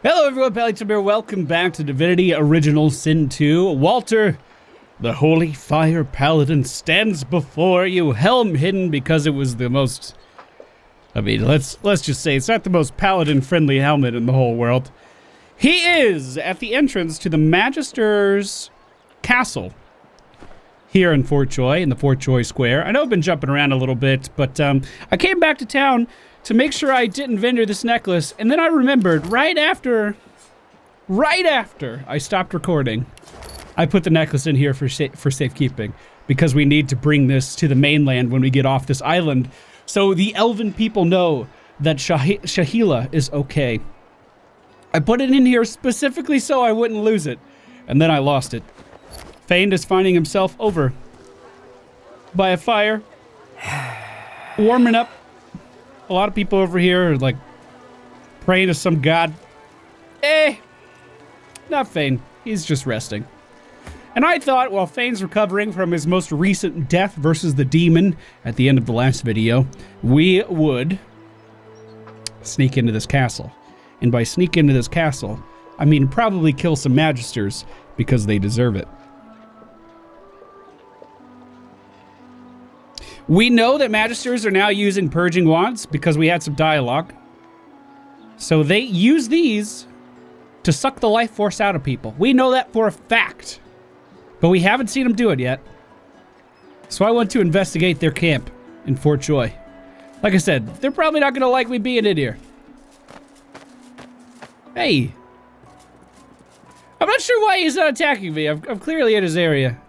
Hello everyone, MFPallytime here. Welcome back to Divinity Original Sin 2. Walter, the Holy Fire Paladin, stands before you, helm hidden because it was the most... I mean, let's just say it's not the most paladin-friendly helmet in the whole world. He is at the entrance to the Magister's Castle here in Fort Joy, in the Fort Joy Square. I know I've been jumping around a little bit, but I came back to town to make sure I didn't vendor this necklace, and then I remembered right after I stopped recording, I put the necklace in here for safekeeping, because we need to bring this to the mainland when we get off this island, so the elven people know that Shahila is okay. I put it in here specifically so I wouldn't lose it, and then I lost it. Fane is finding himself over by a fire, warming up. A lot of people over here are like praying to some god. Not Fane. He's just resting. And I thought while Fane's recovering from his most recent death versus the demon at the end of the last video, we would sneak into this castle. And by sneak into this castle, I mean probably kill some Magisters because they deserve it. We know that Magisters are now using purging wands because we had some dialogue. So they use these to suck the life force out of people. We know that for a fact. But we haven't seen them do it yet. So I want to investigate their camp in Fort Joy. Like I said, they're probably not going to like me being in here. Hey. I'm not sure why he's not attacking me. I'm clearly in his area.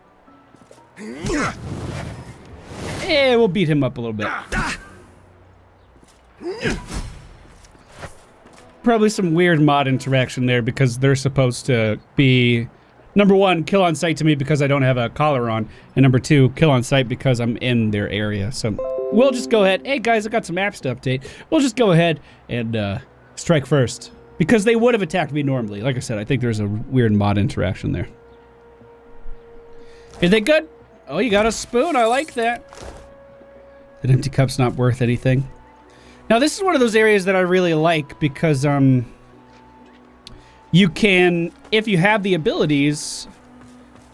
Yeah, we'll beat him up a little bit. Probably some weird mod interaction there because they're supposed to be, number one, kill on sight to me because I don't have a collar on, and number two, kill on sight because I'm in their area. So we'll just go ahead. Hey guys, I got some apps to update. We'll just go ahead and strike first because they would have attacked me normally. Like I said, I think there's a weird mod interaction there. Is they good? Oh, you got a spoon. I like that. An empty cup's not worth anything. Now, this is one of those areas that I really like because you can, if you have the abilities,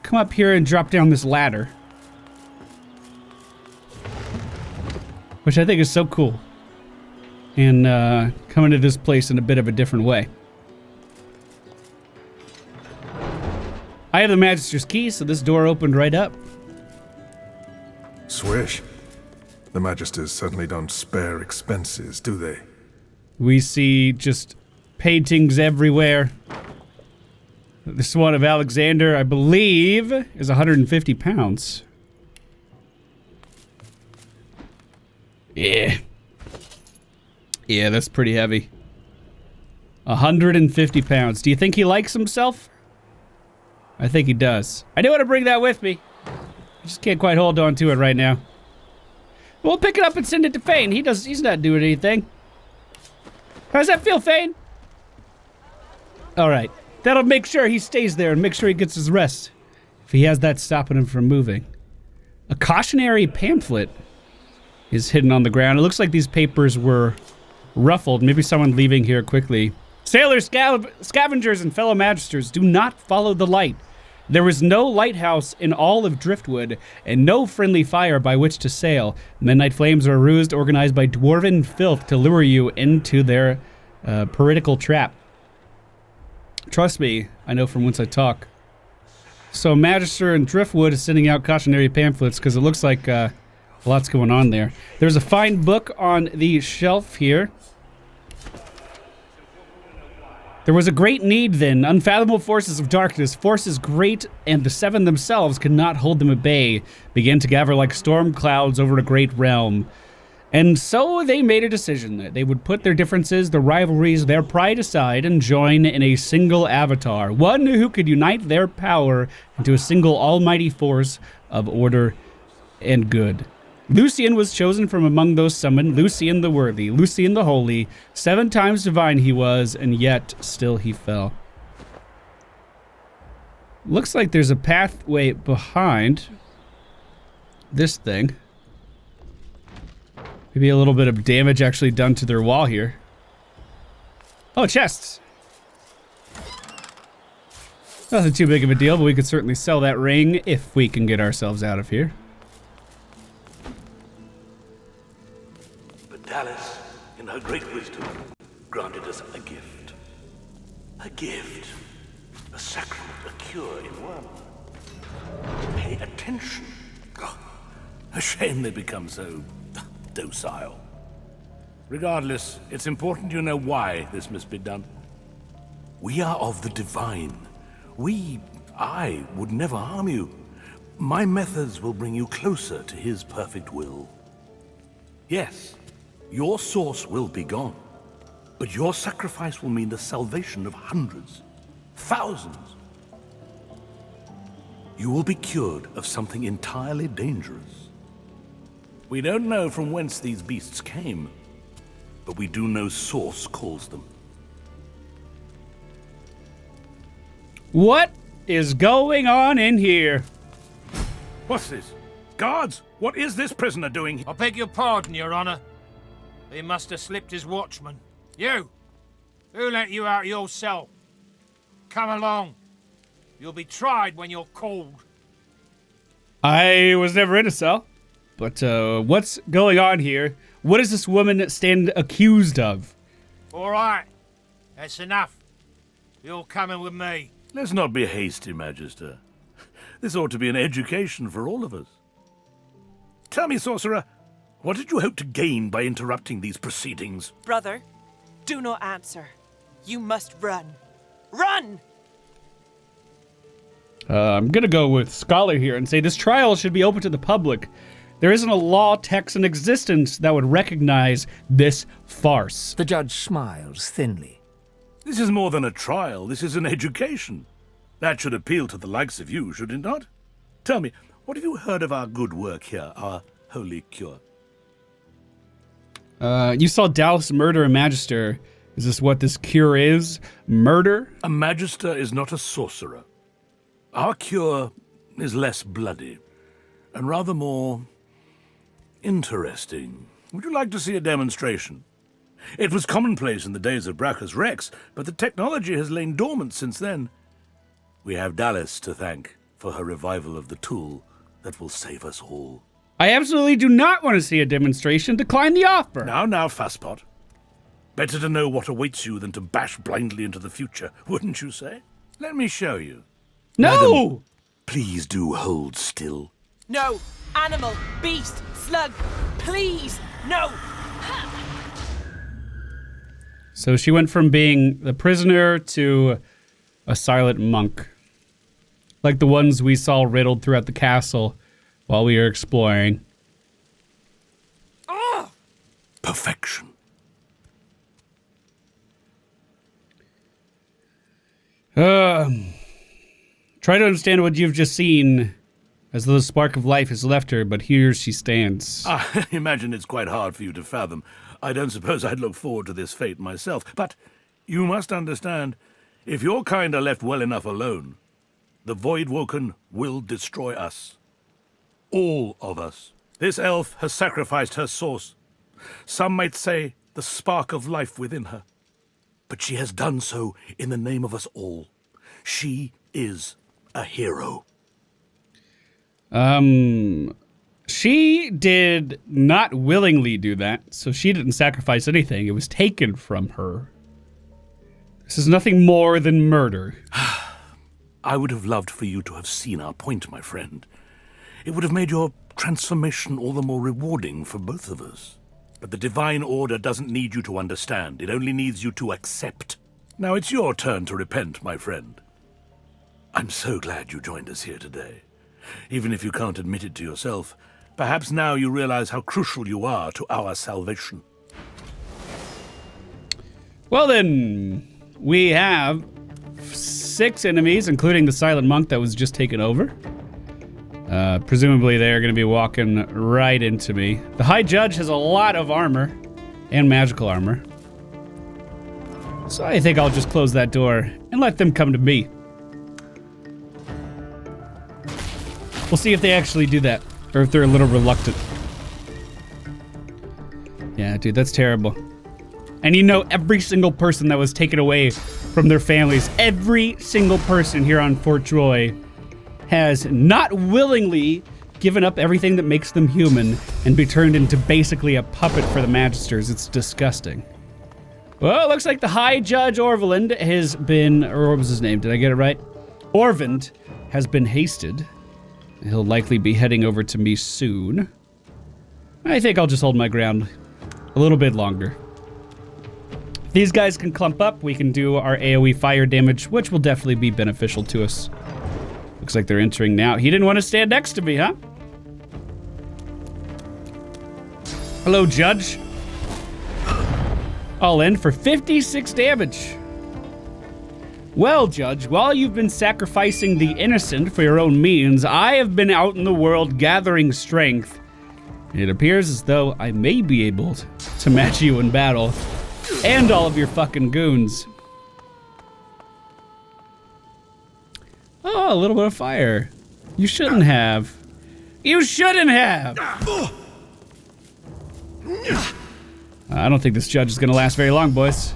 come up here and drop down this ladder. Which I think is so cool. And come into this place in a bit of a different way. I have the Magister's key, so this door opened right up. Swish. The Magisters certainly don't spare expenses, do they? We see just paintings everywhere. This one of Alexander, I believe, is 150 pounds. Yeah. Yeah, that's pretty heavy. 150 pounds. Do you think he likes himself? I think he does. I do want to bring that with me. I just can't quite hold on to it right now. We'll pick it up and send it to Fane. He's not doing anything. How does that feel, Fane? Alright. That'll make sure he stays there and make sure he gets his rest. If he has that stopping him from moving. A cautionary pamphlet is hidden on the ground. It looks like these papers were ruffled. Maybe someone leaving here quickly. Sailors, scavengers, and fellow Magisters, do not follow the light. There was no lighthouse in all of Driftwood, and no friendly fire by which to sail. Midnight flames are a ruse organized by dwarven filth to lure you into their piratical trap. Trust me, I know from whence I talk. So Magister and Driftwood is sending out cautionary pamphlets because it looks like lots going on there. There's a fine book on the shelf here. There was a great need then, unfathomable forces of darkness, forces great, and the seven themselves could not hold them at bay, began to gather like storm clouds over a great realm. And so they made a decision that they would put their differences, their rivalries, their pride aside and join in a single avatar, one who could unite their power into a single almighty force of order and good. Lucian was chosen from among those summoned, Lucian the worthy, Lucian the holy, 7 times divine he was, and yet still he fell. Looks like there's a pathway behind this thing. Maybe a little bit of damage actually done to their wall here. Oh, chests. Nothing too big of a deal, but we could certainly sell that ring if we can get ourselves out of here. But Dallas, in her great wisdom, granted us a gift. A gift. A sacrament, a cure in one. Pay attention. Oh, a shame they become so docile. Regardless, it's important you know why this must be done. We are of the divine. I would never harm you. My methods will bring you closer to his perfect will. Yes, your source will be gone, but your sacrifice will mean the salvation of hundreds, thousands. You will be cured of something entirely dangerous. We don't know from whence these beasts came, but we do know Source calls them. What is going on in here? What's this? Guards, what is this prisoner doing? I beg your pardon, Your Honor. He must have slipped his watchman. You! Who let you out of your cell? Come along. You'll be tried when you're called. I was never in a cell. But what's going on here? What does this woman stand accused of? All right. That's enough. You're coming with me. Let's not be hasty, Magister. This ought to be an education for all of us. Tell me, Sorcerer, what did you hope to gain by interrupting these proceedings? Brother, do not answer. You must run. Run! I'm gonna go with Scholar here and say this trial should be open to the public. There isn't a law text in existence that would recognize this farce. The judge smiles thinly. This is more than a trial, this is an education. That should appeal to the likes of you, should it not? Tell me, what have you heard of our good work here, our holy cure? You saw Dallas murder a Magister. Is this what this cure is? Murder? A Magister is not a sorcerer. Our cure is less bloody, and rather more interesting. Would you like to see a demonstration? It was commonplace in the days of Brachus Rex, but the technology has lain dormant since then. We have Dallas to thank for her revival of the tool that will save us all. I absolutely do not want to see a demonstration. Decline the offer. Now, Fasspot. Better to know what awaits you than to bash blindly into the future, wouldn't you say? Let me show you. No! Madam, please do hold still. No! Animal! Beast! Slug! Please! No! So she went from being the prisoner to a silent monk. Like the ones we saw riddled throughout the castle while we were exploring. Perfection. Try to understand what you've just seen, as though the spark of life has left her, but here she stands. I imagine it's quite hard for you to fathom. I don't suppose I'd look forward to this fate myself, but you must understand, if your kind are left well enough alone, the Voidwoken will destroy us. All of us. This elf has sacrificed her source. Some might say the spark of life within her. But she has done so in the name of us all. She is a hero. She did not willingly do that, so she didn't sacrifice anything. It was taken from her. This is nothing more than murder. I would have loved for you to have seen our point, my friend. It would have made your transformation all the more rewarding for both of us. But the Divine Order doesn't need you to understand. It only needs you to accept. Now it's your turn to repent, my friend. I'm so glad you joined us here today. Even if you can't admit it to yourself, perhaps now you realize how crucial you are to our salvation. Well then, we have 6 enemies, including the silent monk that was just taken over. Presumably they're going to be walking right into me. The High Judge has a lot of armor, and magical armor. So I think I'll just close that door and let them come to me. We'll see if they actually do that, or if they're a little reluctant. Yeah, dude, that's terrible. And you know, every single person that was taken away from their families. Every single person here on Fort Troy has not willingly given up everything that makes them human and be turned into basically a puppet for the Magisters. It's disgusting. Well, it looks like the High Judge Orvland has been, or what was his name? Did I get it right? Orvand has been hasted. He'll likely be heading over to me soon. I think I'll just hold my ground a little bit longer. These guys can clump up. We can do our AoE fire damage, which will definitely be beneficial to us. Looks like they're entering now. He didn't want to stand next to me, huh? Hello, Judge. All in for 56 damage. Well, Judge, while you've been sacrificing the innocent for your own means, I have been out in the world gathering strength. It appears as though I may be able to match you in battle, and all of your fucking goons. Oh, a little bit of fire. You shouldn't have. You shouldn't have! I don't think this judge is gonna last very long, boys.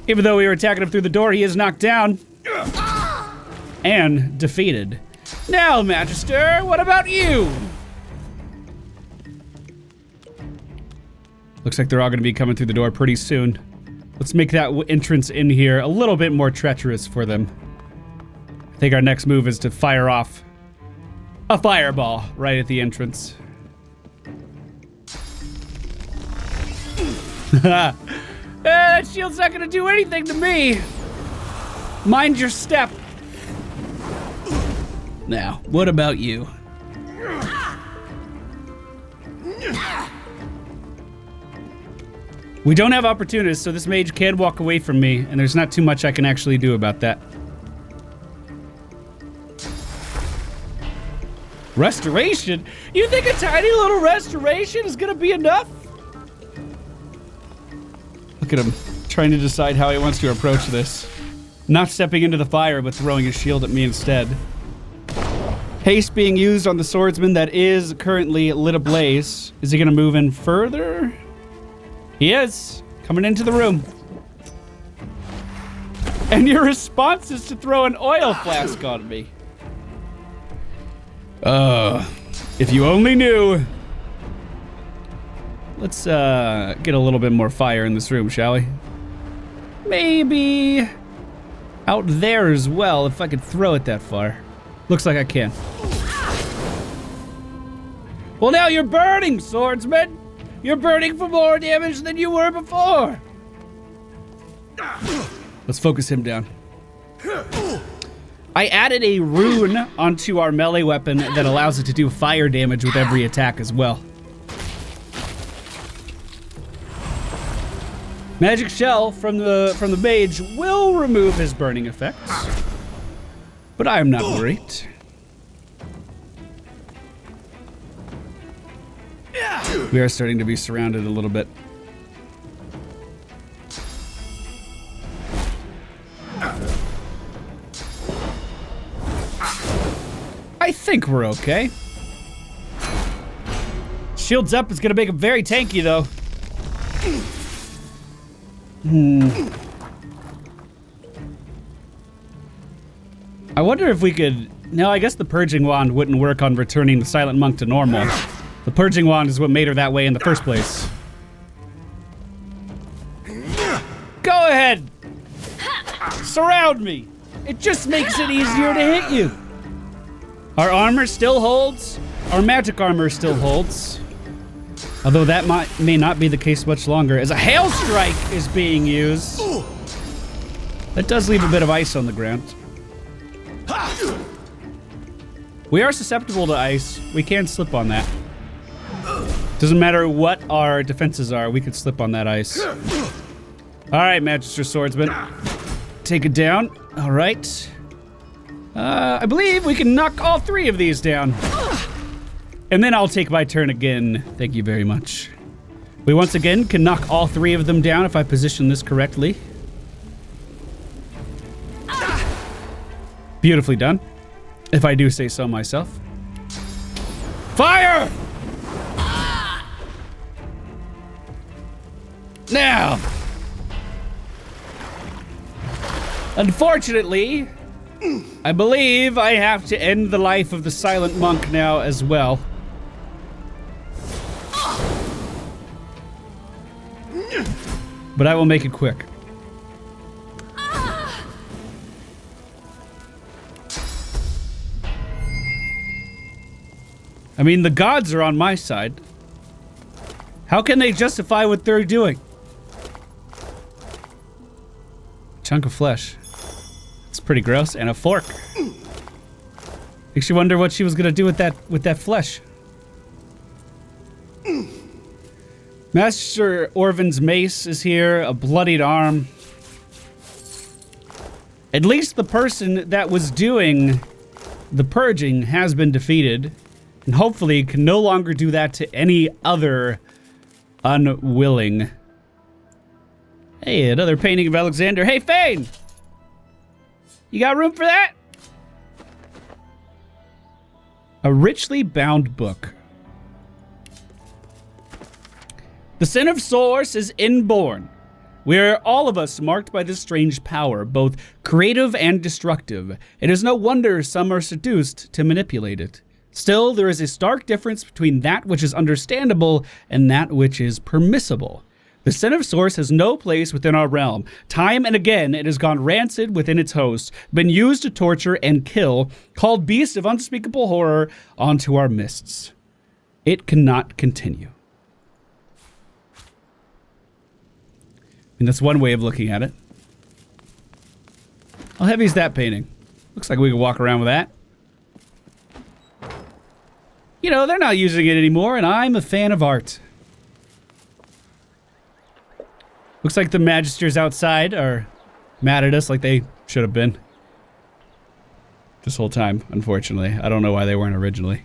Even though we were attacking him through the door, he is knocked down. And defeated. Now, Magister, what about you? Looks like they're all gonna be coming through the door pretty soon. Let's make that entrance in here a little bit more treacherous for them. I think our next move is to fire off a fireball right at the entrance. That shield's not gonna do anything to me. Mind your step. Now, what about you? We don't have opportunists, so this mage can walk away from me, and there's not too much I can actually do about that. Restoration? You think a tiny little restoration is gonna be enough? Look at him, trying to decide how he wants to approach this. Not stepping into the fire, but throwing his shield at me instead. Haste being used on the swordsman that is currently lit ablaze. Is he gonna move in further? He is, coming into the room. And your response is to throw an oil flask on me. If you only knew. Let's get a little bit more fire in this room, shall we? Maybe out there as well, if I could throw it that far. Looks like I can. Well, now you're burning, swordsman. You're burning for more damage than you were before. Let's focus him down. I added a rune onto our melee weapon that allows it to do fire damage with every attack as well. Magic Shell from the mage will remove his burning effects, but I am not worried. We are starting to be surrounded a little bit. I think we're okay. Shields up is gonna make him very tanky though. I wonder if we could... No, I guess the Purging Wand wouldn't work on returning the Silent Monk to normal. The Purging Wand is what made her that way in the first place. Go ahead! Surround me! It just makes it easier to hit you. Our armor still holds. Our magic armor still holds. Although that may not be the case much longer, as a Hail Strike is being used. That does leave a bit of ice on the ground. We are susceptible to ice. We can slip on that. Doesn't matter what our defenses are, we can slip on that ice. All right, Magister Swordsman. Take it down. All right. I believe we can knock all three of these down. And then I'll take my turn again. Thank you very much. We once again can knock all three of them down if I position this correctly. Beautifully done, if I do say so myself. Fire! Now! Unfortunately, I believe I have to end the life of the silent monk now as well. But I will make it quick. I mean, the gods are on my side. How can they justify what they're doing? Chunk of flesh. It's pretty gross. And a fork. Makes you wonder what she was gonna do with that flesh. Master Orvan's mace is here, a bloodied arm. At least the person that was doing the purging has been defeated, and hopefully can no longer do that to any other unwilling. Hey, another painting of Alexander. Hey, Fane! You got room for that? A richly bound book. The sin of source is inborn. We are all of us marked by this strange power, both creative and destructive. It is no wonder some are seduced to manipulate it. Still, there is a stark difference between that which is understandable and that which is permissible. The sin of source has no place within our realm. Time and again, it has gone rancid within its host, been used to torture and kill, called beasts of unspeakable horror onto our mists. It cannot continue. And that's one way of looking at it. How heavy is that painting? Looks like we can walk around with that. You know, they're not using it anymore, and I'm a fan of art. Looks like the Magisters outside are mad at us like they should have been. This whole time, unfortunately. I don't know why they weren't originally.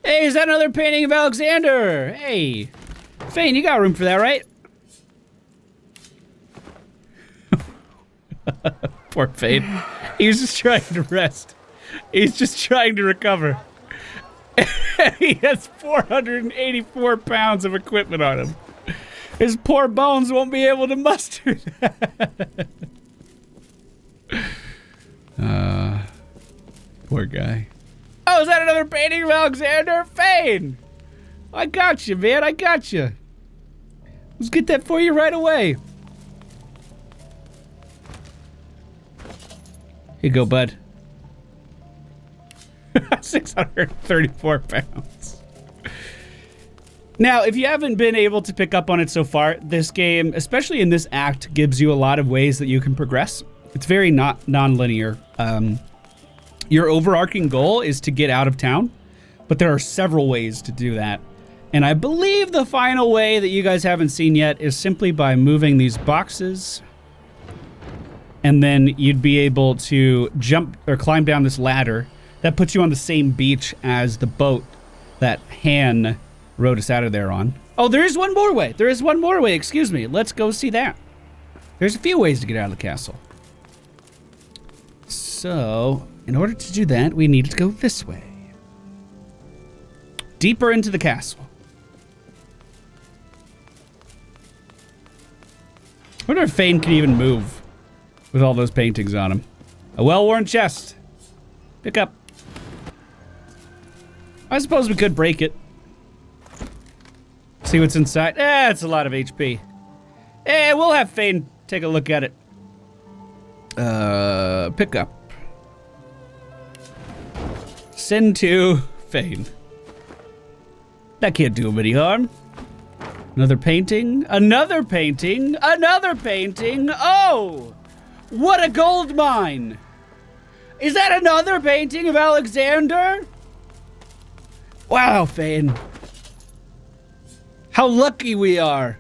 Hey, is that another painting of Alexander? Hey. Fane, you got room for that, right? Poor Fane. He's just trying to rest. He's just trying to recover. He has 484 pounds of equipment on him. His poor bones won't be able to muster that. Poor guy. Oh, is that another painting of Alexander? Fane! I got you, man. I got you. Let's get that for you right away. Here you go, bud. 634 pounds. Now, if you haven't been able to pick up on it so far, this game, especially in this act, gives you a lot of ways that you can progress. It's very non-linear. Your overarching goal is to get out of town, but there are several ways to do that. And I believe the final way that you guys haven't seen yet is simply by moving these boxes. And then you'd be able to jump or climb down this ladder. That puts you on the same beach as the boat that Han rode us out of there on. Oh, there is one more way. There is one more way. Excuse me. Let's go see that. There's a few ways to get out of the castle. So, in order to do that, we need to go this way. Deeper into the castle. I wonder if Fane can even move with all those paintings on him. A well-worn chest. Pick up. I suppose we could break it. See what's inside. It's a lot of HP. We'll have Fane take a look at it. Pick up. Send to Fane. That can't do him any harm. Another painting. Another painting. Another painting. Oh! What a gold mine! Is that another painting of Alexander? Wow, Fane. How lucky we are.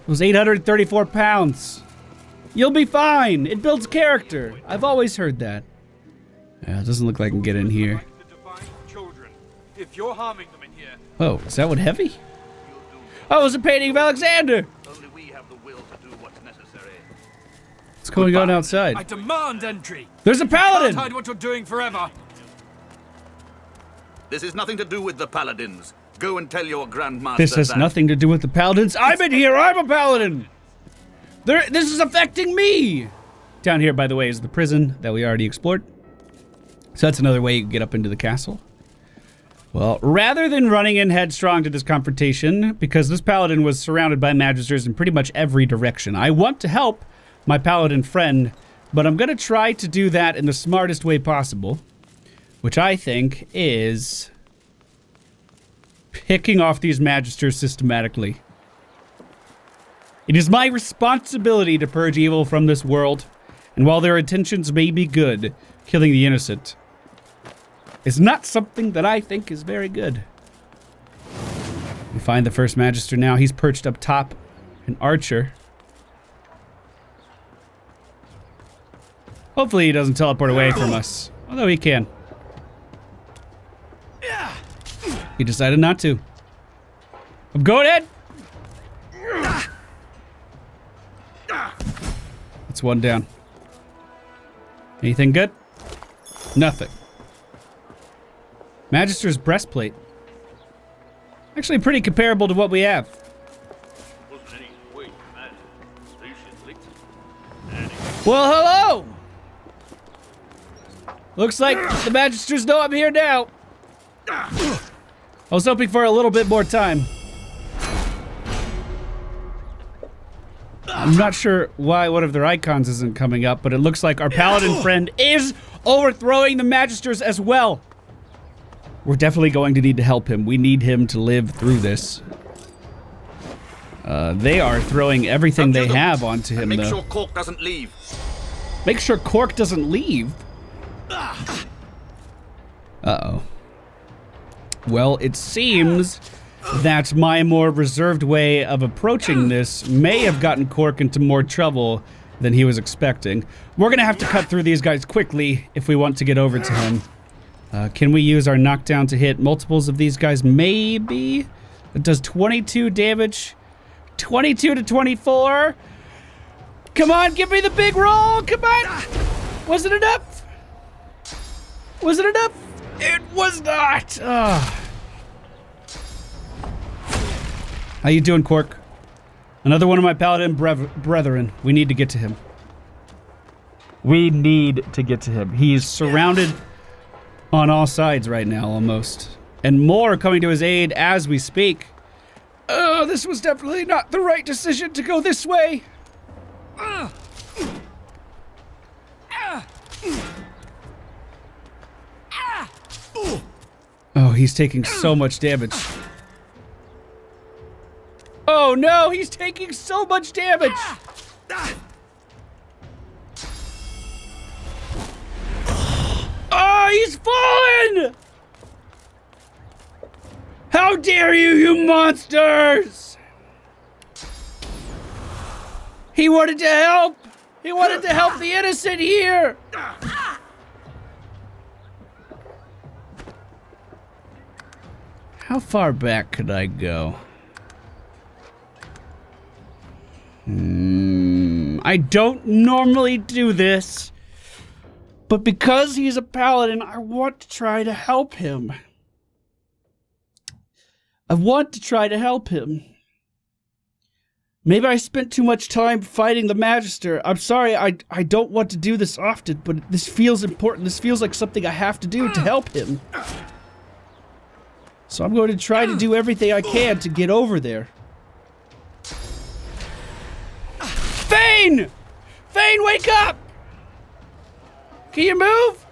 Those 834 pounds. You'll be fine. It builds character. I've always heard that. Yeah, it doesn't look like I can get in here. If you're harming them in here. Oh, is that one heavy? Oh, it's a painting of Alexander. Only we have the will to do what's necessary. What's going on outside? I demand entry. There's a paladin. Can't hide what you're doing forever. This is nothing to do with the paladins. Go and tell your grandmaster This has that. nothing to do with the paladins. I'm in here. I'm a paladin. This is affecting me! Down here, by the way, is the prison that we already explored. So that's another way you can get up into the castle. Well, rather than running in headstrong to this confrontation, because this paladin was surrounded by magisters in pretty much every direction, I want to help my paladin friend, but I'm going to try to do that in the smartest way possible, which I think is picking off these magisters systematically. It is my responsibility to purge evil from this world, and while their intentions may be good, killing the innocent is not something that I think is very good. We find the first magister now. He's perched up top, an archer. Hopefully he doesn't teleport away from us, although he can. He decided not to. I'm going in! That's one down. Anything good? Nothing. Magister's breastplate. Actually pretty comparable to what we have. Well, hello! Looks like the magisters know I'm here now. I was hoping for a little bit more time. I'm not sure why one of their icons isn't coming up, but it looks like our paladin friend is overthrowing the magisters as well. We're definitely going to need to help him. We need him to live through this. They are throwing everything they have onto him, though. Make sure Cork doesn't leave. Make sure Cork doesn't leave? Uh-oh. Well, it seems that my more reserved way of approaching this may have gotten Cork into more trouble than he was expecting. We're gonna have to cut through these guys quickly if we want to get over to him. Can we use our knockdown to hit multiples of these guys? Maybe. It does 22 damage. 22 to 24. Come on, give me the big roll. Come on. Was it enough? Was it enough? It was not. How you doing, Cork? Another one of my paladin brethren. We need to get to him. We need to get to him. He's surrounded on all sides right now, almost. And more coming to his aid as we speak. Oh, this was definitely not the right decision to go this way. Oh, he's taking so much damage. Oh no, he's taking so much damage. Oh, he's fallen! How dare you, you monsters! He wanted to help! He wanted to help the innocent here! How far back could I go? I don't normally do this, but because he's a paladin, I want to try to help him. I want to try to help him. Maybe I spent too much time fighting the Magister. I'm sorry, I don't want to do this often, but this feels important. This feels like something I have to do to help him. So I'm going to try to do everything I can to get over there. Fane! Fane, wake up! Can you move?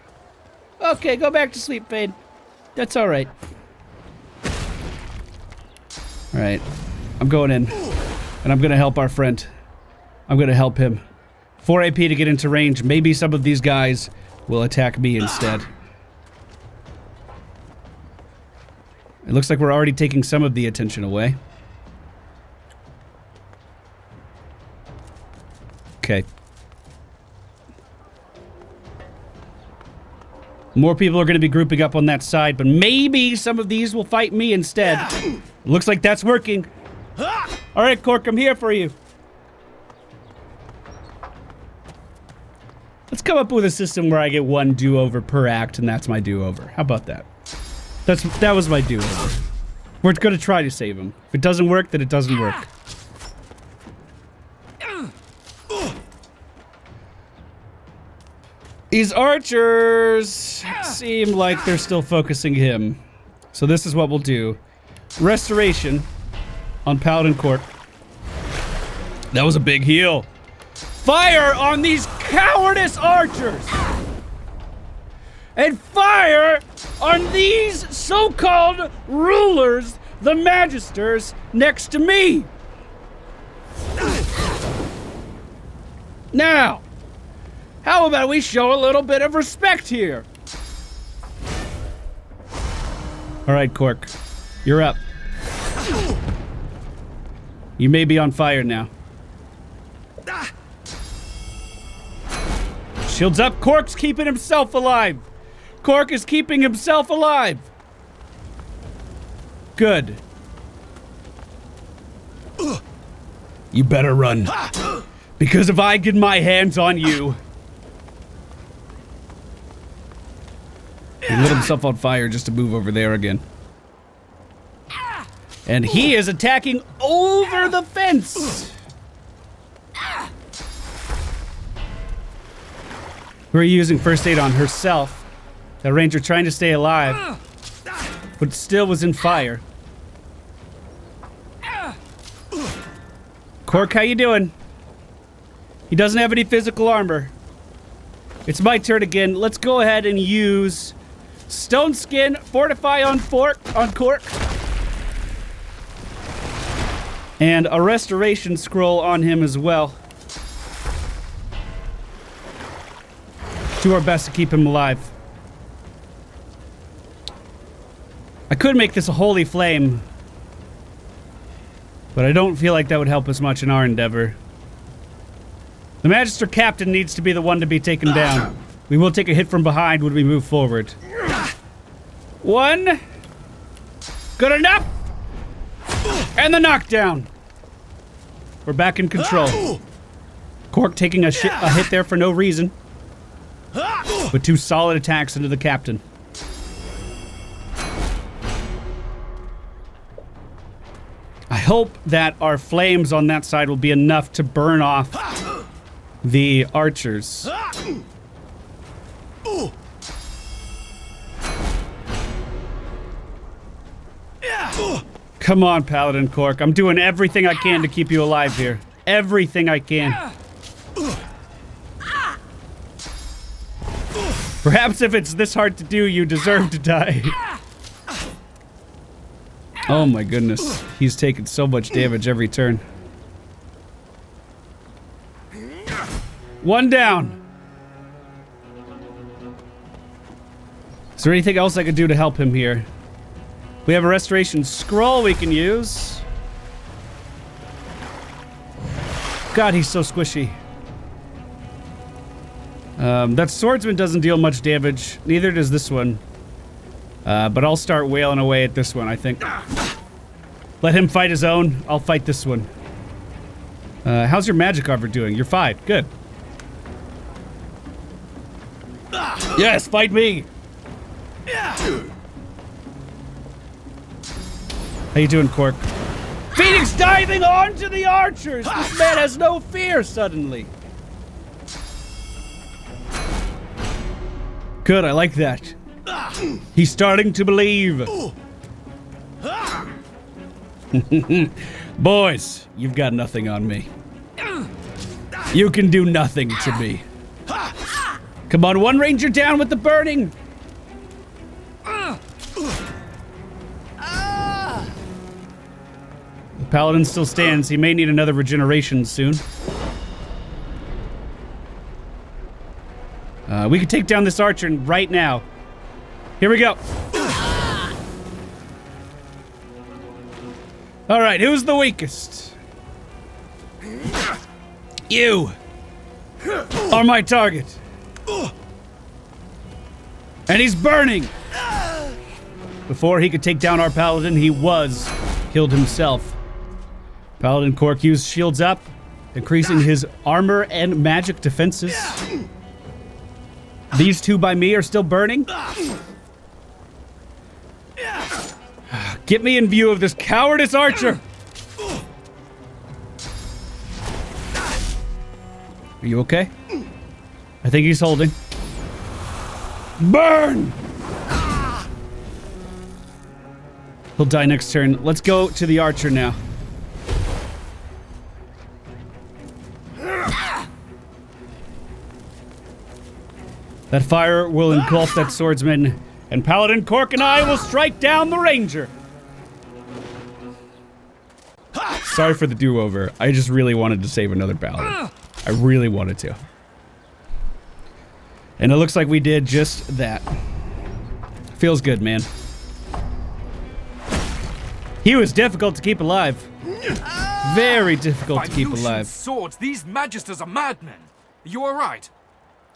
Okay, go back to sleep, Fane. That's all right. All right, I'm going in, and I'm gonna help our friend. I'm gonna help him. 4 AP to get into range. Maybe some of these guys will attack me instead. It looks like we're already taking some of the attention away. Okay. More people are going to be grouping up on that side, but maybe some of these will fight me instead. Looks like that's working. All right, Cork, I'm here for you. Let's come up with a system where I get 1 do-over per act, and that's my do-over. How about that? That was my do-over. We're going to try to save him. If it doesn't work, then it doesn't work. These archers seem like they're still focusing him. So this is what we'll do. Restoration on Paladin Cork. That was a big heal. Fire on these cowardice archers! And fire on these so-called rulers, the magisters, next to me! Now, how about we show a little bit of respect here? All right, Cork, you're up. You may be on fire now. Shields up. Cork's keeping himself alive. Cork is keeping himself alive. Good. You better run. Because if I get my hands on you... He lit himself on fire just to move over there again. And he is attacking over the fence. We're using first aid on herself. The ranger trying to stay alive, but still was in fire. Cork, how you doing? He doesn't have any physical armor. It's my turn again. Let's go ahead and use Stone Skin, Fortify on Cork. And a Restoration Scroll on him as well. Do our best to keep him alive. I could make this a Holy Flame, but I don't feel like that would help us much in our endeavor. The Magister Captain needs to be the one to be taken down. We will take a hit from behind when we move forward. One. Good enough. And the knockdown. We're back in control. Cork taking a hit there for no reason. With two solid attacks into the captain. I hope that our flames on that side will be enough to burn off the archers. Come on, Paladin Cork. I'm doing everything I can to keep you alive here. Everything I can. Perhaps if it's this hard to do, you deserve to die. Oh my goodness. He's taking so much damage every turn. One down. Is there anything else I could do to help him here? We have a Restoration Scroll we can use. God, he's so squishy. That swordsman doesn't deal much damage. Neither does this one. But I'll start wailing away at this one, I think. Let him fight his own. I'll fight this one. How's your magic armor doing? You're fine. Good. Yes, fight me. How you doing, Cork? Phoenix diving onto the archers! This man has no fear suddenly. Good, I like that. He's starting to believe. Boys, you've got nothing on me. You can do nothing to me. Come on, one ranger down with the burning. The paladin still stands. He may need another regeneration soon. We could take down this archer right now. Here we go. All right, who's the weakest? You are my target. And he's burning. Before he could take down our paladin, he was killed himself. Paladin Cork used shields up, increasing his armor and magic defenses. These two by me are still burning. Get me in view of this cowardice archer. Are you okay? I think he's holding. Burn! He'll die next turn. Let's go to the archer now. That fire will engulf that swordsman, and Paladin Cork and I will strike down the ranger. Sorry for the do-over. I just really wanted to save another paladin. I really wanted to. And it looks like we did just that. Feels good, man. He was difficult to keep alive. Very difficult to keep alive. Swords, these magisters are madmen. Are you alright?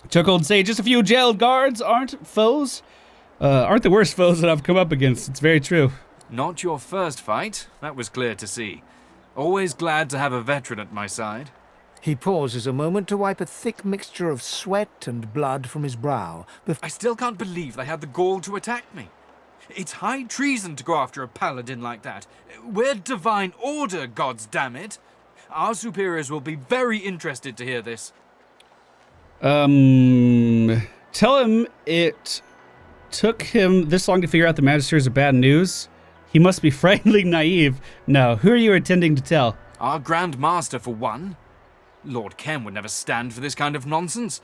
Chuckled say, just a few jailed guards aren't foes. Aren't the worst foes that I've come up against. It's very true. Not your first fight. That was clear to see. Always glad to have a veteran at my side. He pauses a moment to wipe a thick mixture of sweat and blood from his brow. I still can't believe they had the gall to attack me. It's high treason to go after a paladin like that. We're divine order, gods damn it. Our superiors will be very interested to hear this. Tell him it took him this long to figure out the Magisters are bad news. He must be frighteningly naive. No, who are you intending to tell? Our Grand Master, for one. Lord Ken would never stand for this kind of nonsense.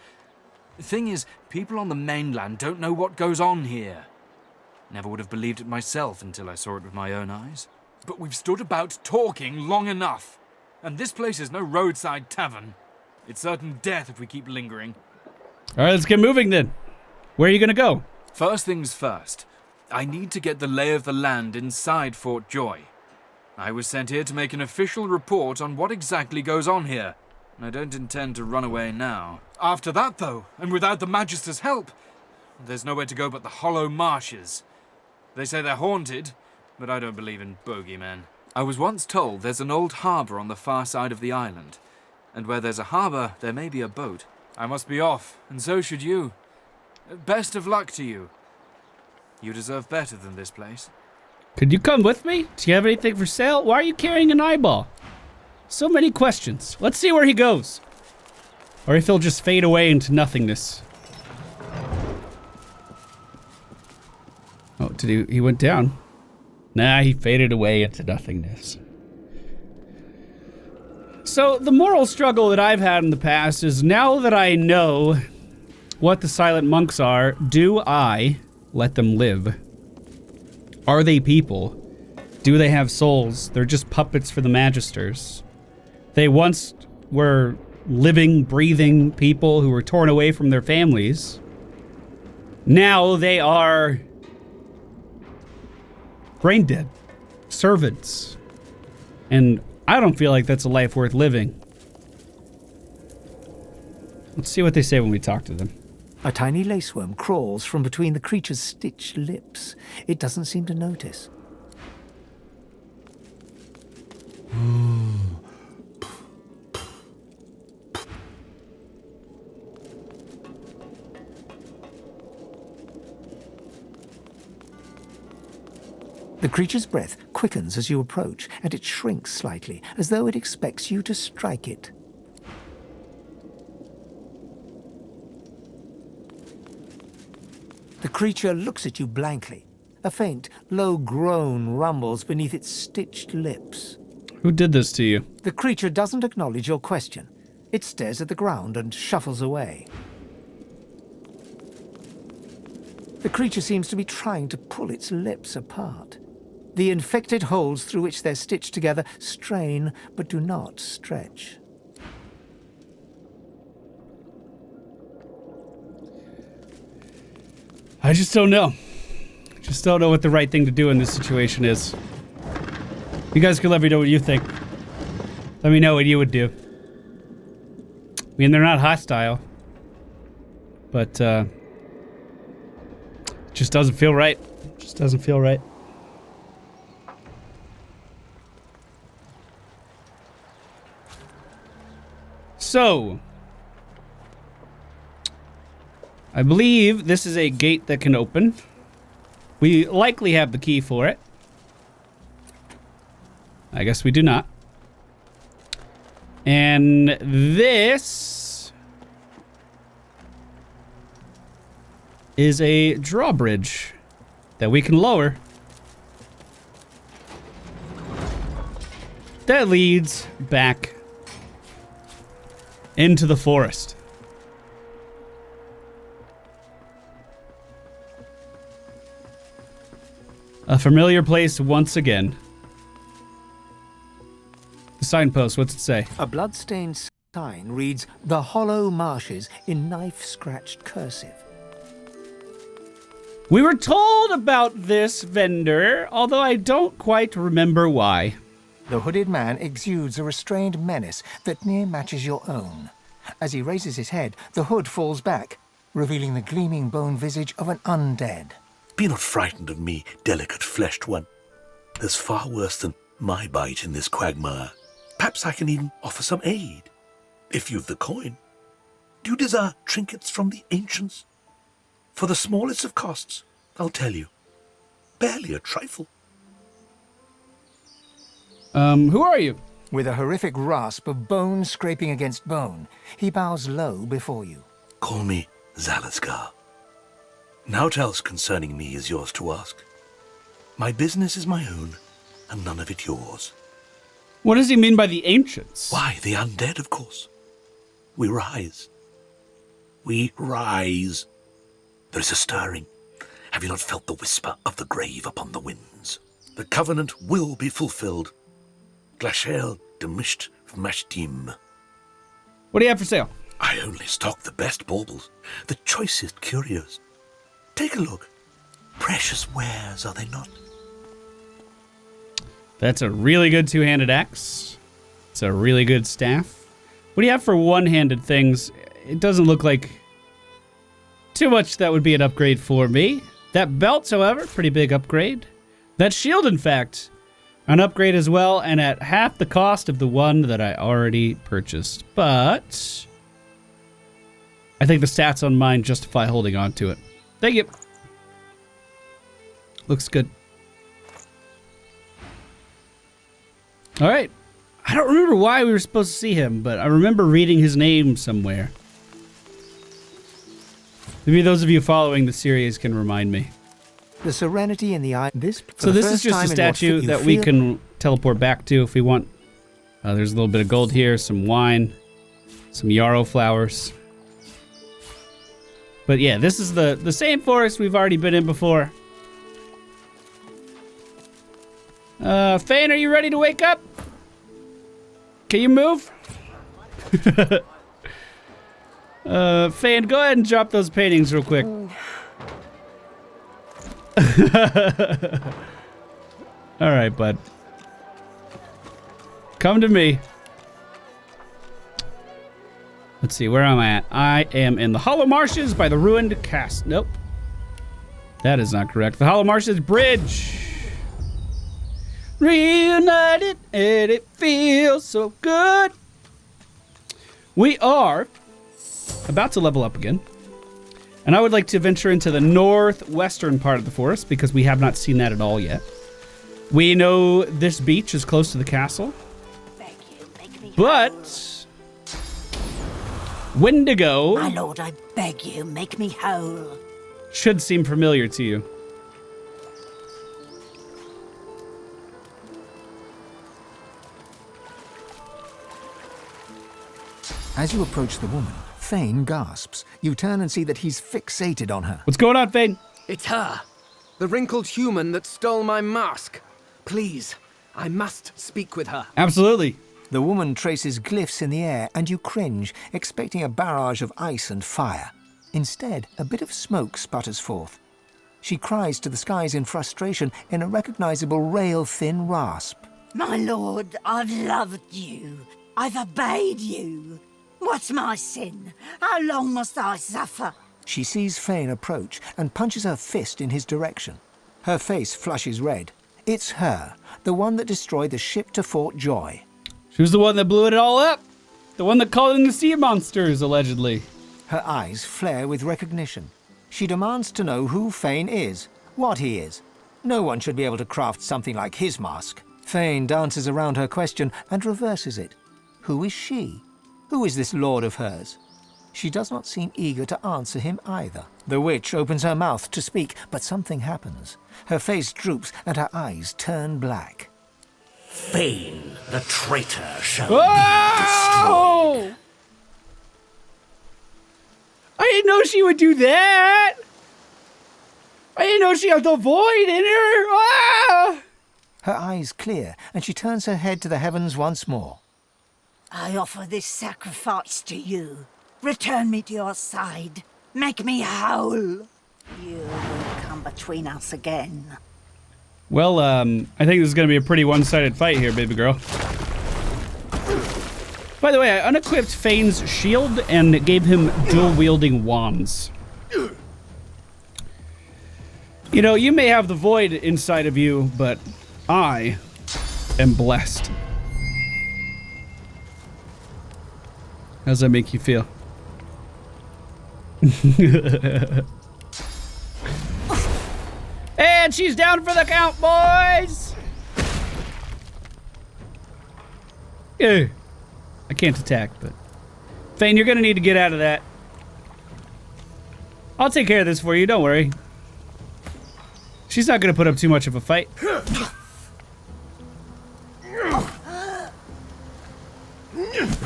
The thing is, people on the mainland don't know what goes on here. Never would have believed it myself until I saw it with my own eyes. But we've stood about talking long enough. And this place is no roadside tavern. It's certain death if we keep lingering. All right, let's get moving then. Where are you going to go? First things first. I need to get the lay of the land inside Fort Joy. I was sent here to make an official report on what exactly goes on here. And I don't intend to run away now. After that, though, and without the Magister's help, there's nowhere to go but the hollow marshes. They say they're haunted, but I don't believe in bogeymen. I was once told there's an old harbour on the far side of the island. And where there's a harbour, there may be a boat. I must be off, and so should you. Best of luck to you. You deserve better than this place. Could you come with me? Do you have anything for sale? Why are you carrying an eyeball? So many questions. Let's see where he goes. Or if he'll just fade away into nothingness. Oh, did he went down? Nah, he faded away into nothingness. So the moral struggle that I've had in the past is now that I know what the silent monks are, do I let them live? Are they people? Do they have souls? They're just puppets for the Magisters. They once were living, breathing people who were torn away from their families. Now they are brain dead servants. And I don't feel like that's a life worth living. Let's see what they say when we talk to them. A tiny laceworm crawls from between the creature's stitched lips. It doesn't seem to notice. The creature's breath quickens as you approach, and it shrinks slightly, as though it expects you to strike it. The creature looks at you blankly. A faint, low groan rumbles beneath its stitched lips. Who did this to you? The creature doesn't acknowledge your question. It stares at the ground and shuffles away. The creature seems to be trying to pull its lips apart. The infected holes through which they're stitched together strain, but do not stretch. I just don't know. Just don't know what the right thing to do in this situation is. You guys can let me know what you think. Let me know what you would do. I mean, they're not hostile. But, just doesn't feel right. Just doesn't feel right. So, I believe this is a gate that can open. We likely have the key for it. I guess we do not. And this is a drawbridge that we can lower. That leads back into the forest. A familiar place once again. The signpost, what's it say? A blood-stained sign reads, "The Hollow Marshes," in knife-scratched cursive. We were told about this vendor, although I don't quite remember why. The hooded man exudes a restrained menace that near matches your own. As he raises his head, the hood falls back, revealing the gleaming bone visage of an undead. Be not frightened of me, delicate-fleshed one. There's far worse than my bite in this quagmire. Perhaps I can even offer some aid, if you've the coin. Do you desire trinkets from the ancients? For the smallest of costs, I'll tell you. Barely a trifle. Who are you? With a horrific rasp of bone scraping against bone, he bows low before you. Call me Zalaskar. Naught else concerning me is yours to ask. My business is my own, and none of it yours. What does he mean by the ancients? Why, the undead, of course. We rise. We rise. There is a stirring. Have you not felt the whisper of the grave upon the winds? The covenant will be fulfilled. Glashel demisht vmashtim. What do you have for sale? I only stock the best baubles, the choicest curios. Take a look. Precious wares, are they not? That's a really good two-handed axe. It's a really good staff. What do you have for one-handed things? It doesn't look like too much that would be an upgrade for me. That belt, however, pretty big upgrade. That shield, in fact, an upgrade as well, and at half the cost of the one that I already purchased. But I think the stats on mine justify holding on to it. Thank you. Looks good. All right. I don't remember why we were supposed to see him, but I remember reading his name somewhere. Maybe those of you following the series can remind me. The serenity in the eye. So this is just a statue that we can teleport back to if we want. There's a little bit of gold here, some wine, some yarrow flowers. But yeah, this is the same forest we've already been in before. Fane, are you ready to wake up? Can you move? Fane, go ahead and drop those paintings real quick. All right, bud. Come to me. Let's see, where am I at? I am in the Hollow Marshes by the ruined cast. Nope. That is not correct. The Hollow Marshes Bridge. Reunited, and it feels so good. We are about to level up again. And I would like to venture into the northwestern part of the forest because we have not seen that at all yet. We know this beach is close to the castle. But Windigo, my lord, I beg you, make me whole. Should seem familiar to you. As you approach the woman, Fane gasps. You turn and see that he's fixated on her. What's going on, Fane? It's her. The wrinkled human that stole my mask. Please, I must speak with her. Absolutely. The woman traces glyphs in the air, and you cringe, expecting a barrage of ice and fire. Instead, a bit of smoke sputters forth. She cries to the skies in frustration in a recognizable rail-thin rasp. My lord, I've loved you. I've obeyed you. What's my sin? How long must I suffer? She sees Fane approach and punches her fist in his direction. Her face flushes red. It's her, the one that destroyed the ship to Fort Joy. She was the one that blew it all up. The one that called in the sea monsters, allegedly. Her eyes flare with recognition. She demands to know who Fane is, what he is. No one should be able to craft something like his mask. Fane dances around her question and reverses it. Who is she? Who is this lord of hers? She does not seem eager to answer him either. The witch opens her mouth to speak, but something happens. Her face droops and her eyes turn black. Fane, the traitor, shall Whoa! be destroyed. I didn't know she would do that! I didn't know she had the void in her! Ah! Her eyes clear, and she turns her head to the heavens once more. I offer this sacrifice to you. Return me to your side. Make me whole. You will come between us again. Well, I think this is gonna be a pretty one-sided fight here, baby girl. By the way, I unequipped Fane's shield and gave him dual-wielding wands. You know, you may have the void inside of you, but I am blessed. How does that make you feel? And she's down for the count, boys! Ew. I can't attack, but... Fane, you're gonna need to get out of that. I'll take care of this for you, don't worry. She's not gonna put up too much of a fight. The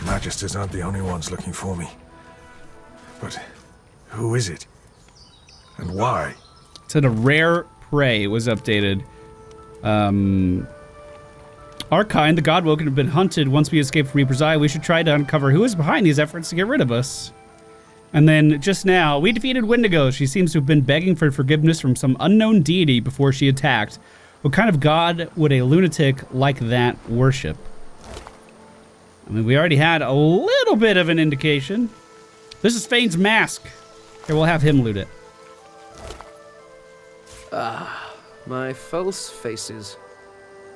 Magisters aren't the only ones looking for me. But who is it? And why? It said a rare prey was updated. Our kind, the Godwoken, have been hunted. Once we escape from Reaper's Eye, we should try to uncover who is behind these efforts to get rid of us. And then, just now, we defeated Windigo. She seems to have been begging for forgiveness from some unknown deity before she attacked. What kind of god would a lunatic like that worship? I mean, we already had a little bit of an indication. This is Fane's mask. Here, we'll have him loot it. Ah, my false faces.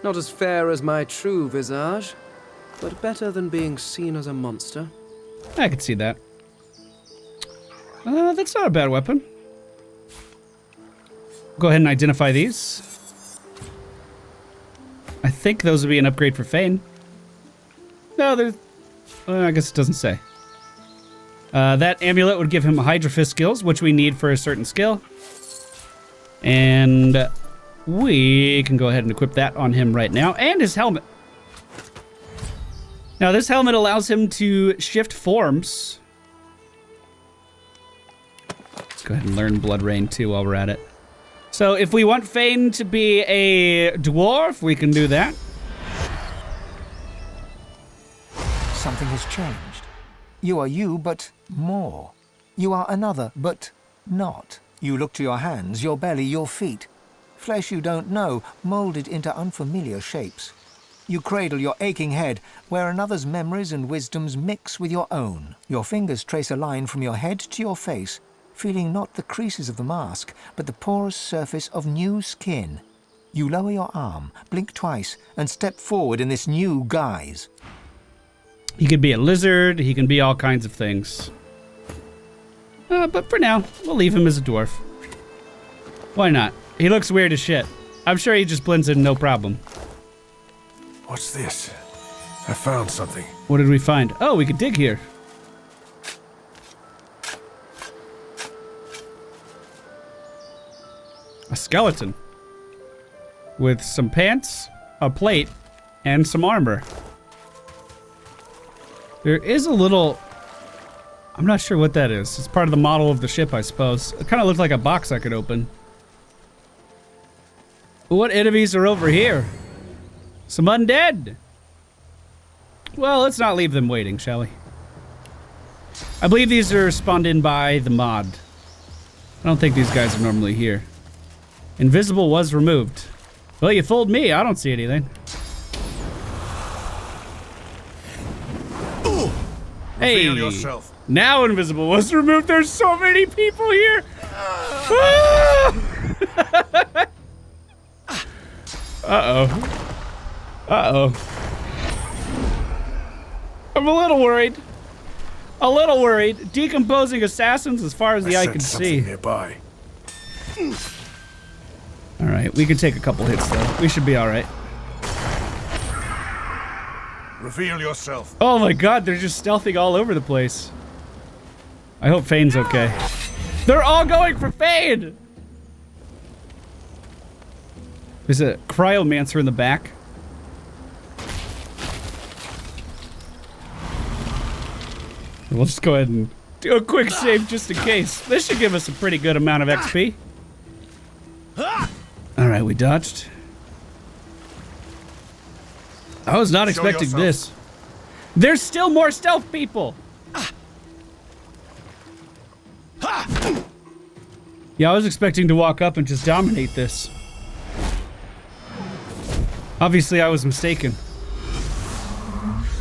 Not as fair as my true visage, but better than being seen as a monster. I could see that. That's not a bad weapon. Go ahead and identify these. I think those would be an upgrade for Fane. No, there's... I guess it doesn't say. That amulet would give him Hydra Fist skills, which we need for a certain skill. And we can go ahead and equip that on him right now. And his helmet. Now, this helmet allows him to shift forms. Let's go ahead and learn Blood Rain, too, while we're at it. So, if we want Fane to be a dwarf, we can do that. Something has changed. You are you, but more. You are another, but not. You look to your hands, your belly, your feet. Flesh you don't know, molded into unfamiliar shapes. You cradle your aching head, where another's memories and wisdoms mix with your own. Your fingers trace a line from your head to your face, feeling not the creases of the mask, but the porous surface of new skin. You lower your arm, blink twice, and step forward in this new guise. He could be a lizard, he can be all kinds of things. But for now, we'll leave him as a dwarf. Why not? He looks weird as shit. I'm sure he just blends in no problem. What's this? I found something. What did we find? Oh, we could dig here. A skeleton. With some pants, a plate, and some armor. There is a little... I'm not sure what that is. It's part of the model of the ship, I suppose. It kind of looked like a box I could open. What enemies are over here? Some undead. Well, let's not leave them waiting, shall we? I believe these are spawned in by the mod. I don't think these guys are normally here. Invisible was removed. Well, you fooled me. I don't see anything. Hey, yourself. Now invisible was removed. There's so many people here. Uh-oh. Uh-oh. I'm a little worried. A little worried. Decomposing assassins as far as the eye can see. Nearby. All right, we can take a couple hits though. We should be all right. Reveal yourself. Oh my god, they're just stealthing all over the place. I hope Fane's okay. They're all going for Fane! There's a cryomancer in the back. We'll just go ahead and do a quick save just in case. This should give us a pretty good amount of XP. Alright, we dodged. I was not expecting this. There's still more stealth people! Yeah, I was expecting to walk up and just dominate this. Obviously, I was mistaken.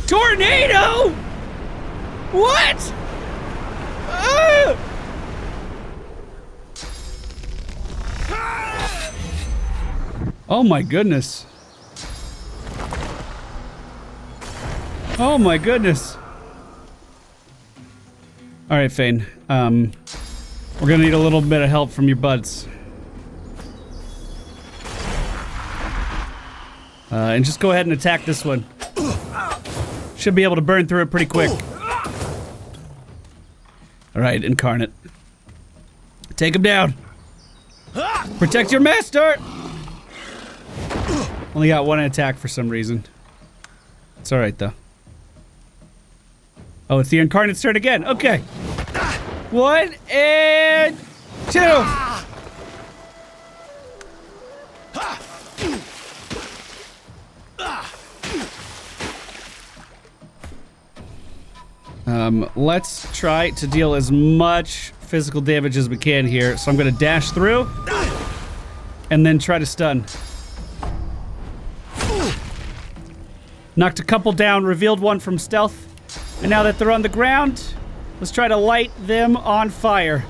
Tornado! What? Ah! Oh my goodness. Oh my goodness. All right, Fane. We're gonna need a little bit of help from your buds. And just go ahead and attack this one. Should be able to burn through it pretty quick. All right, Incarnate. Take him down. Protect your master! Only got one attack for some reason. It's all right, though. Oh, it's the Incarnate's turn again. Okay. 1 and 2. Let's try to deal as much physical damage as we can here. So I'm gonna dash through and then try to stun. Knocked a couple down, revealed one from stealth. And now that they're on the ground, let's try to light them on fire.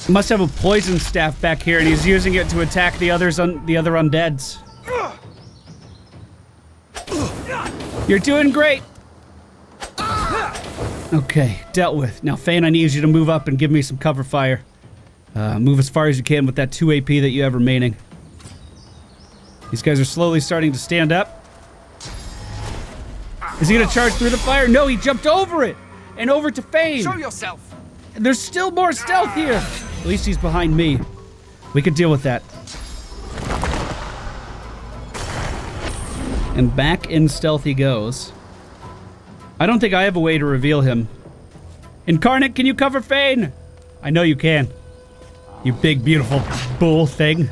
Must have a poison staff back here, and he's using it to attack the other undeads. You're doing great. Okay, dealt with. Now, Fane, I need you to move up and give me some cover fire. Move as far as you can with that 2 AP that you have remaining. These guys are slowly starting to stand up. Is he gonna charge through the fire? No, he jumped over it and over to Fane. Show yourself. There's still more stealth here. At least he's behind me. We could deal with that. And back in stealth he goes. I don't think I have a way to reveal him. Incarnate, can you cover Fane? I know you can. You big, beautiful bull thing.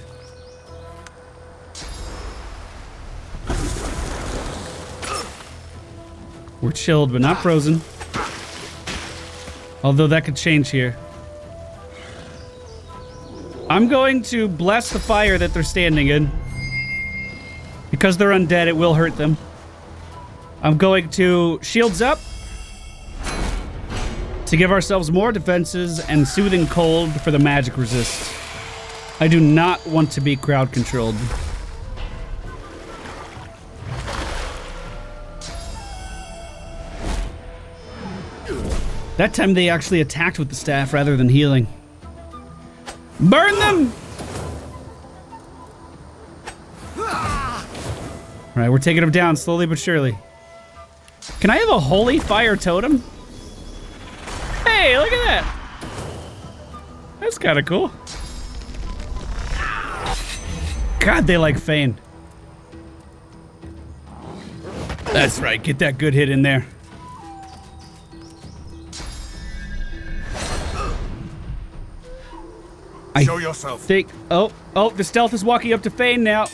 We're chilled, but not frozen. Although that could change here. I'm going to bless the fire that they're standing in. Because they're undead, it will hurt them. I'm going to shields up. To give ourselves more defenses and soothing cold for the magic resist. I do not want to be crowd controlled. That time they actually attacked with the staff rather than healing. Burn them! Alright, we're taking them down slowly but surely. Can I have a holy fire totem? Hey, look at that! That's kind of cool. God, they like Fane. That's right, get that good hit in there. Show yourself. Think, oh, the stealth is walking up to Fane now.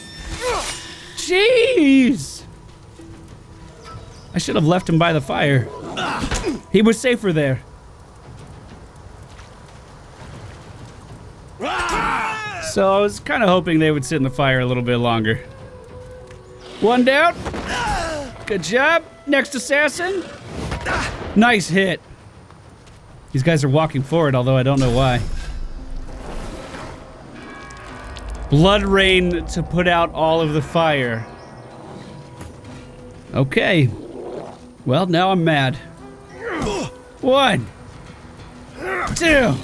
Jeez! I should have left him by the fire. He was safer there. So I was kind of hoping they would sit in the fire a little bit longer. One down. Good job. Next assassin. Nice hit. These guys are walking forward, although I don't know why. Blood rain to put out all of the fire. Okay. Well, now I'm mad. 1, 2.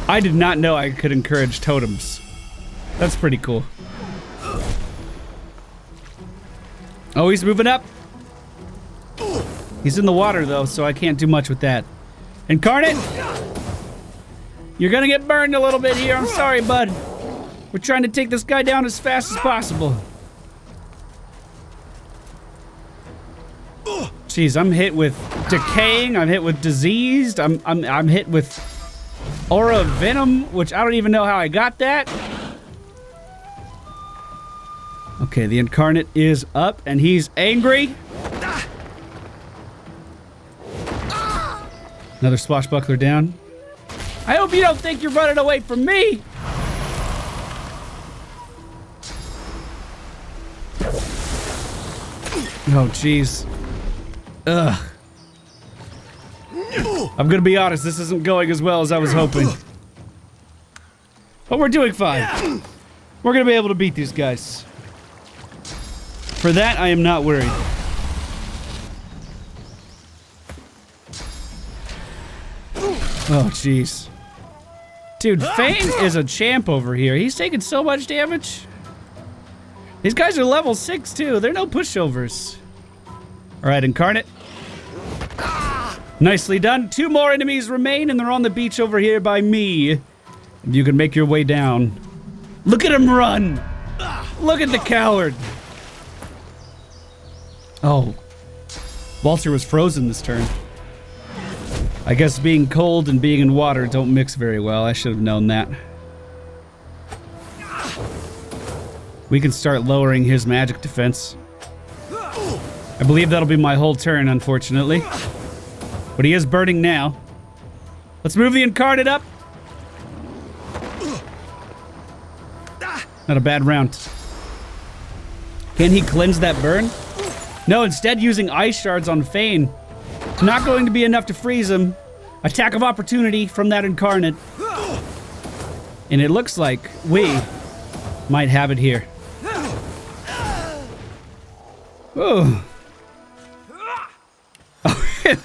I did not know I could encourage totems. That's pretty cool. Oh, he's moving up. He's in the water, though, so I can't do much with that. Incarnate! You're gonna get burned a little bit here. I'm sorry, bud. We're trying to take this guy down as fast as possible. Jeez, I'm hit with decaying. I'm hit with diseased. I'm hit with aura of venom, which I don't even know how I got that. Okay, the Incarnate is up, and he's angry. Another swashbuckler down. I hope you don't think you're running away from me! Oh, jeez. Ugh. I'm gonna be honest, this isn't going as well as I was hoping. But we're doing fine. We're gonna be able to beat these guys. For that, I am not worried. Oh, jeez. Dude, Fane is a champ over here. He's taking so much damage. These guys are level 6, too. They're no pushovers. All right, Incarnate. Nicely done. 2 more enemies remain, and they're on the beach over here by me. You can make your way down. Look at him run. Look at the coward. Oh. Walter was frozen this turn. I guess being cold and being in water don't mix very well. I should have known that. We can start lowering his magic defense. I believe that'll be my whole turn, unfortunately. But he is burning now. Let's move the Incarnate up. Not a bad round. Can he cleanse that burn? No, instead using ice shards on Fane. It's not going to be enough to freeze him. Attack of opportunity from that Incarnate. And it looks like we might have it here. Oh.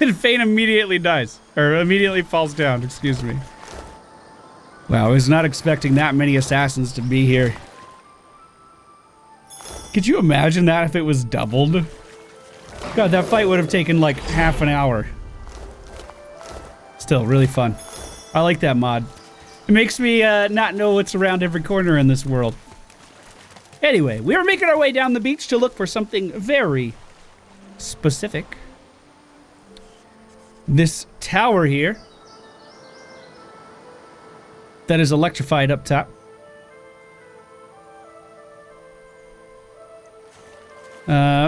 And Fane immediately dies. Or immediately falls down, excuse me. Wow, I was not expecting that many assassins to be here. Could you imagine that if it was doubled? God, that fight would have taken like half an hour. Still, really fun. I like that mod. It makes me not know what's around every corner in this world. Anyway, we were making our way down the beach to look for something very specific. This tower here that is electrified up top.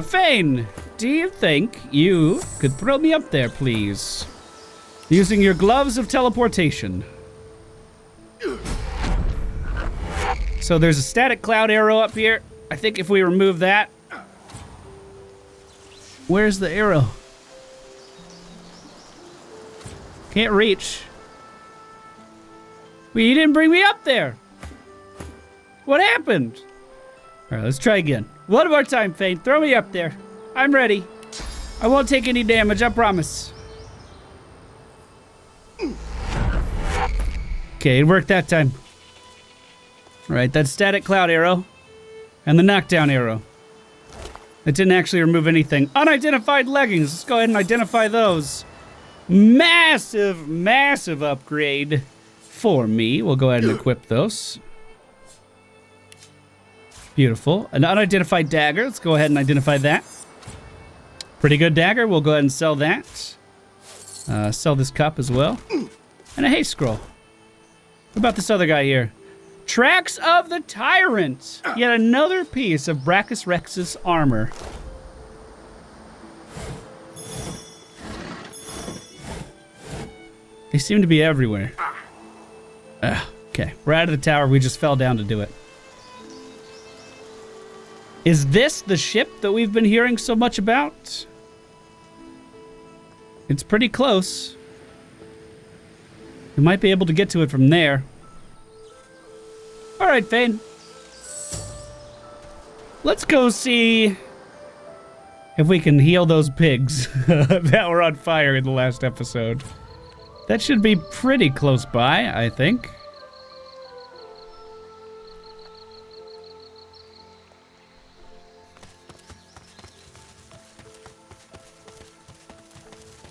Fane, do you think you could throw me up there, please? Using your gloves of teleportation. So there's a static cloud arrow up here. I think if we remove that... Where's the arrow? Can't reach. Well, you didn't bring me up there. What happened? All right, let's try again. One more time, Fane. Throw me up there. I'm ready. I won't take any damage, I promise. Okay, it worked that time. All right, that static cloud arrow and the knockdown arrow. It didn't actually remove anything. Unidentified leggings. Let's go ahead and identify those. Massive, massive upgrade for me. We'll go ahead and equip those. Beautiful. An unidentified dagger. Let's go ahead and identify that. Pretty good dagger. We'll go ahead and sell that. Sell this cup as well. And a haste scroll. What about this other guy here? Tracks of the Tyrant. Yet another piece of Brachus Rex's armor. They seem to be everywhere. Okay, we're out of the tower. We just fell down to do it. Is this the ship that we've been hearing so much about? It's pretty close. We might be able to get to it from there. All right, Fane. Let's go see if we can heal those pigs that were on fire in the last episode. That should be pretty close by, I think.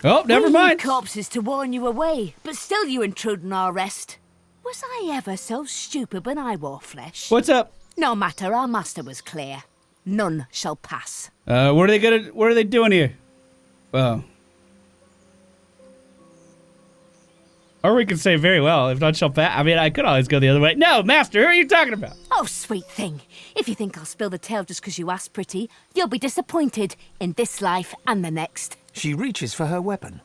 Oh, never We mind. leave corpses to warn you away, but still you intrude on our rest. Was I ever so stupid when I wore flesh? What's up? No matter, our master was clear. None shall pass. What are they doing here? Oh. Or we could say very well, if not shall pass. I mean, I could always go the other way. No, master, who are you talking about? Oh, sweet thing. If you think I'll spill the tale just because you asked pretty, you'll be disappointed in this life and the next. She reaches for her weapon.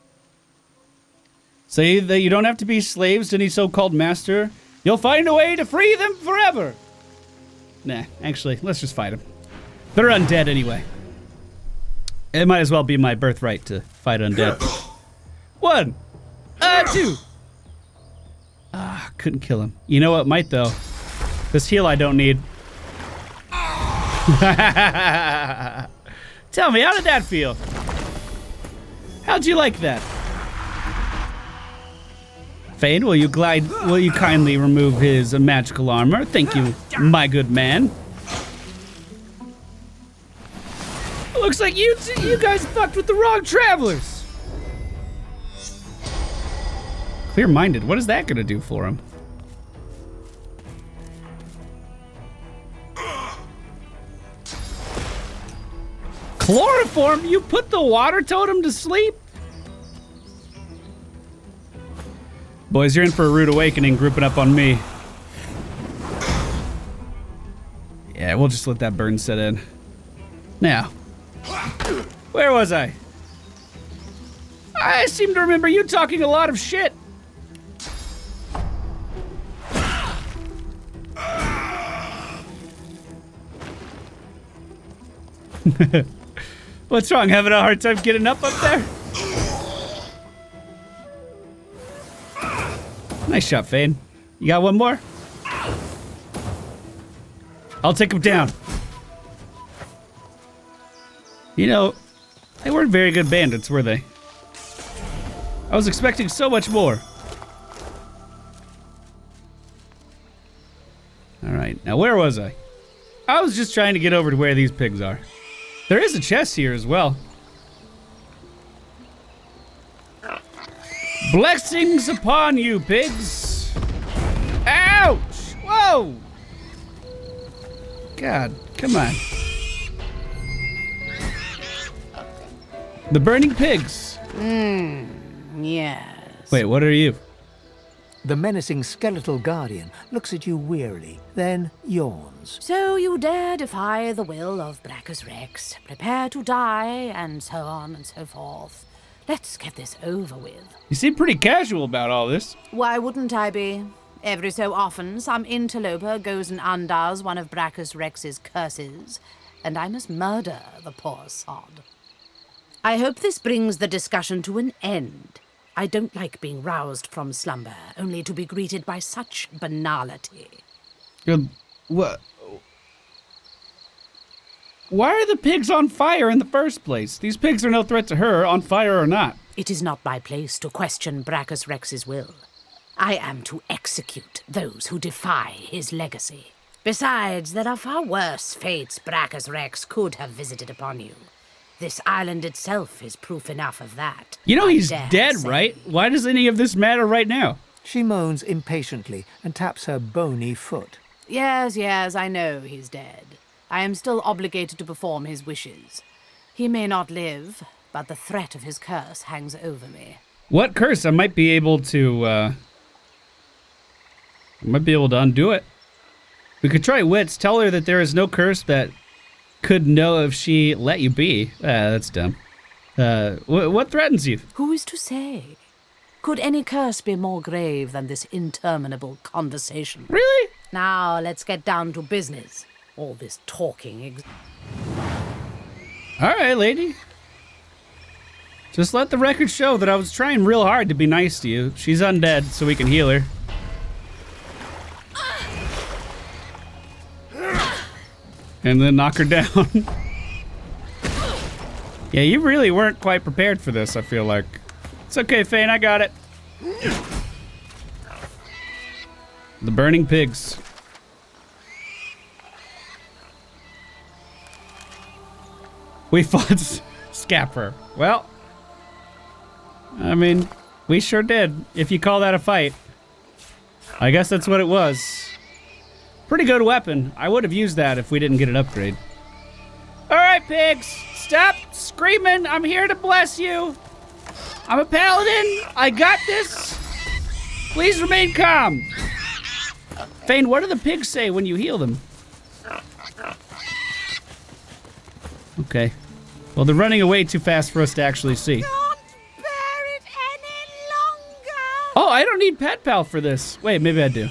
Say that you don't have to be slaves to any so-called master. You'll find a way to free them forever. Nah, actually, let's just fight them. They're undead anyway. It might as well be my birthright to fight undead. 1, 2. Couldn't kill him. You know what might though? This heal I don't need. Tell me, how did that feel? How'd you like that? Fane, will you kindly remove his magical armor? Thank you, my good man. Looks like you guys fucked with the wrong travelers. Clear-minded, what is that gonna do for him? Chloroform? You put the water totem to sleep? Boys, you're in for a rude awakening grouping up on me. Yeah, we'll just let that burn set in. Now, where was I? I seem to remember you talking a lot of shit. What's wrong? Having a hard time getting up there? Nice shot, Fane. You got one more? I'll take him down. You know, they weren't very good bandits, were they? I was expecting so much more. Alright, now where was I? I was just trying to get over to where these pigs are. There is a chest here as well. Blessings upon you, pigs. Ouch! Whoa! God, come on. The burning pigs. Yes. Wait, what are you? The menacing skeletal guardian looks at you wearily, then yawns. So you dare defy the will of Brachus Rex, prepare to die, and so on and so forth. Let's get this over with. You seem pretty casual about all this. Why wouldn't I be? Every so often, some interloper goes and undoes one of Brachus Rex's curses, and I must murder the poor sod. I hope this brings the discussion to an end. I don't like being roused from slumber, only to be greeted by such banality. What? Why are the pigs on fire in the first place? These pigs are no threat to her, on fire or not. It is not my place to question Brachus Rex's will. I am to execute those who defy his legacy. Besides, there are far worse fates Brachus Rex could have visited upon you. This island itself is proof enough of that. You know he's dead, right? Why does any of this matter right now? She moans impatiently and taps her bony foot. Yes, I know he's dead. I am still obligated to perform his wishes. He may not live, but the threat of his curse hangs over me. What curse? I might be able to undo it. We could try wits. Tell her that there is no curse that could know if she let you be. That's dumb. What threatens you? Who is to say? Could any curse be more grave than this interminable conversation? Really? Now, let's get down to business. All this talking. All right, lady. Just let the record show that I was trying real hard to be nice to you. She's undead, so we can heal her. And then knock her down. Yeah, you really weren't quite prepared for this, I feel like. It's okay, Fane, I got it. The burning pigs. We fought Scapper. Well, I mean, we sure did, if you call that a fight. I guess that's what it was. Pretty good weapon. I would have used that if we didn't get an upgrade. All right, pigs, stop screaming. I'm here to bless you. I'm a paladin. I got this. Please remain calm. Fane, what do the pigs say when you heal them? Okay. Well, they're running away too fast for us to actually see. Can't bear it any longer. Oh, I don't need Pet Pal for this. Wait, maybe I do.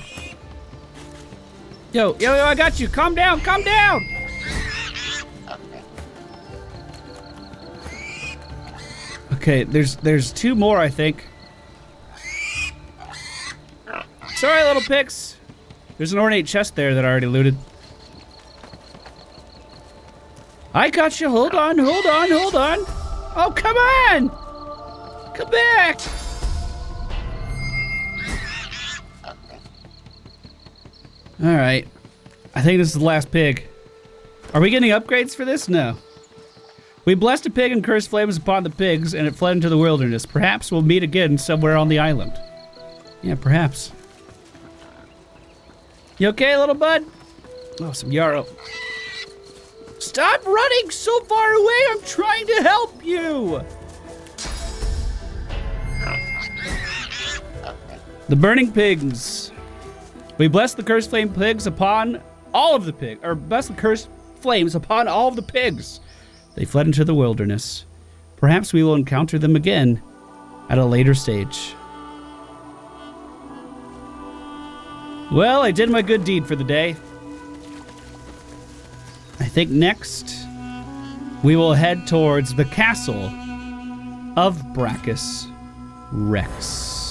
Yo, I got you. Calm down, calm down. Okay, there's two more, I think. Sorry, little pigs. There's an ornate chest there that I already looted. I got you. Hold on, hold on, hold on. Oh, come on. Come back. All right. I think this is the last pig. Are we getting upgrades for this? No. We blessed a pig and cursed flames upon the pigs, and it fled into the wilderness. Perhaps we'll meet again somewhere on the island. Yeah, perhaps. You okay, little bud? Oh, some yarrow. Stop running so far away! I'm trying to help you! The burning pigs. We bless the cursed flame pigs upon all of the pigs, or bless the cursed flames upon all of the pigs. They fled into the wilderness. Perhaps we will encounter them again at a later stage. Well, I did my good deed for the day. I think next we will head towards the castle of Brachus Rex.